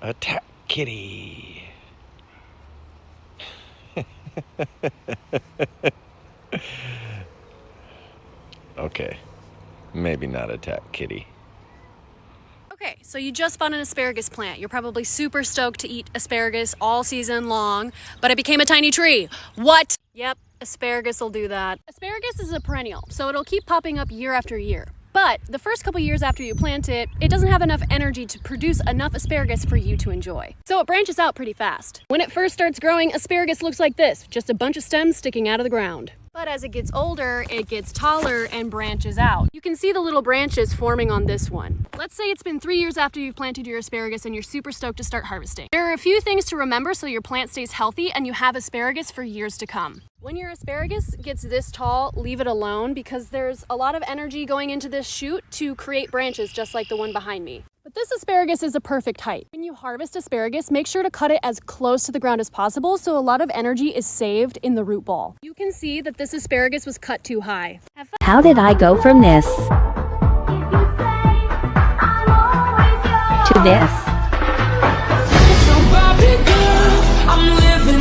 Attack kitty. Okay, maybe not attack kitty. Okay, so you just bought an asparagus plant. You're probably super stoked to eat asparagus all season long, but it became a tiny tree. What? Yep, asparagus will do that. Asparagus is a perennial, so it'll keep popping up year after year. But the first couple years after you plant it, it doesn't have enough energy to produce enough asparagus for you to enjoy. So it branches out pretty fast. When it first starts growing, asparagus looks like this, just a bunch of stems sticking out of the ground. But as it gets older, it gets taller and branches out. You can see the little branches forming on this one. Let's say it's been 3 years after you've planted your asparagus and you're super stoked to start harvesting. There are a few things to remember so your plant stays healthy and you have asparagus for years to come. When your asparagus gets this tall, leave it alone because there's a lot of energy going into this shoot to create branches just like the one behind me. But this asparagus is a perfect height. When you harvest asparagus, make sure to cut it as close to the ground as possible so a lot of energy is saved in the root ball. You can see that this asparagus was cut too high. How did I go from this to this?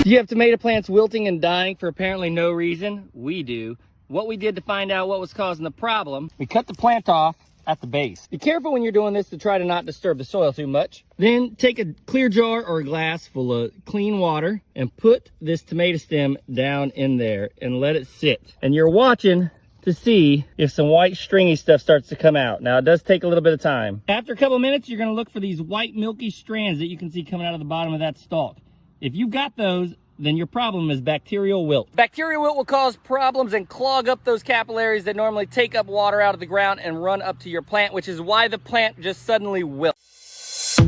Do you have tomato plants wilting and dying for apparently no reason? We do. What we did to find out what was causing the problem, we cut the plant off at the base. Be careful when you're doing this to try to not disturb the soil too much. Then take a clear jar or a glass full of clean water and put this tomato stem down in there and let it sit. And you're watching to see if some white stringy stuff starts to come out. Now it does take a little bit of time. After a couple minutes, you're gonna look for these white milky strands that you can see coming out of the bottom of that stalk. If you've got those, then your problem is bacterial wilt. Bacterial wilt will cause problems and clog up those capillaries that normally take up water out of the ground and run up to your plant, which is why the plant just suddenly wilts.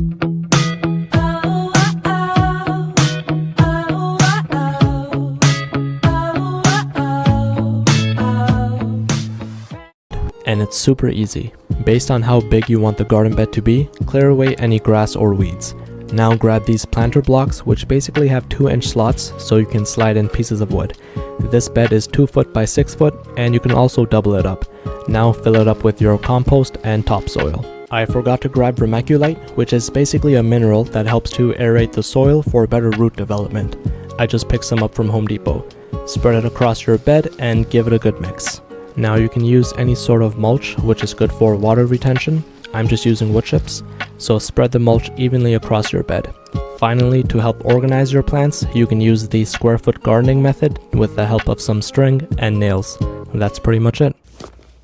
And it's super easy. Based on how big you want the garden bed to be, clear away any grass or weeds. Now grab these planter blocks, which basically have 2-inch slots so you can slide in pieces of wood. This bed is 2 foot by 6 foot and you can also double it up. Now fill it up with your compost and topsoil. I forgot to grab vermiculite, which is basically a mineral that helps to aerate the soil for better root development. I just picked some up from Home Depot. Spread it across your bed and give it a good mix. Now you can use any sort of mulch, which is good for water retention. I'm just using wood chips, so spread the mulch evenly across your bed. Finally, to help organize your plants, you can use the square foot gardening method with the help of some string and nails. That's pretty much it.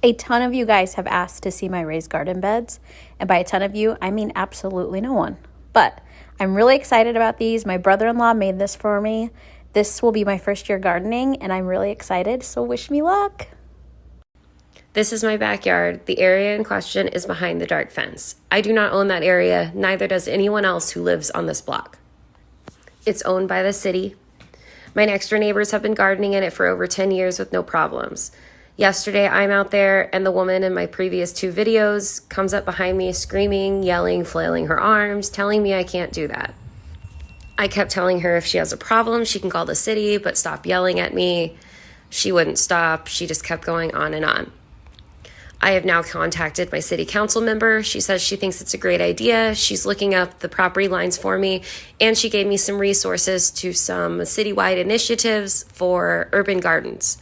A ton of you guys have asked to see my raised garden beds, and by a ton of you, I mean absolutely no one. But I'm really excited about these. My brother-in-law made this for me. This will be my first year gardening, and I'm really excited, so wish me luck. This is my backyard. The area in question is behind the dark fence. I do not own that area, neither does anyone else who lives on this block. It's owned by the city. My next door neighbors have been gardening in it for over 10 years with no problems. Yesterday, I'm out there and the woman in my previous 2 videos comes up behind me screaming, yelling, flailing her arms, telling me I can't do that. I kept telling her if she has a problem, she can call the city, but stop yelling at me. She wouldn't stop. She just kept going on and on. I have now contacted my city council member. She says she thinks it's a great idea. She's looking up the property lines for me, and she gave me some resources to some citywide initiatives for urban gardens.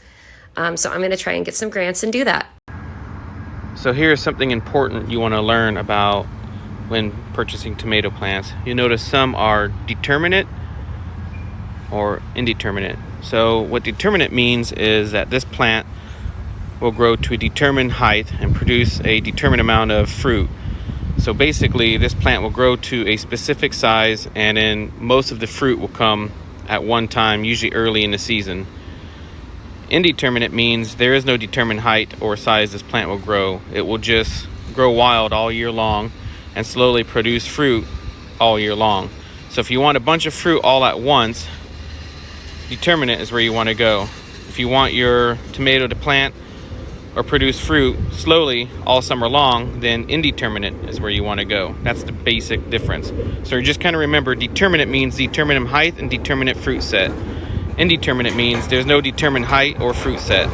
So I'm going to try and get some grants and do that. So here's something important you want to learn about when purchasing tomato plants. You notice some are determinate or indeterminate. So what determinate means is that this plant will grow to a determined height and produce a determined amount of fruit. So basically this plant will grow to a specific size, and then most of the fruit will come at one time, usually early in the season. Indeterminate means there is no determined height or size this plant will grow. It will just grow wild all year long and slowly produce fruit all year long. So if you want a bunch of fruit all at once, determinate is where you want to go. If you want your tomato to plant or produce fruit slowly all summer long, then indeterminate is where you want to go. That's the basic difference. So just kind of remember, determinate means determinate height and determinate fruit set. Indeterminate means there's no determined height or fruit set.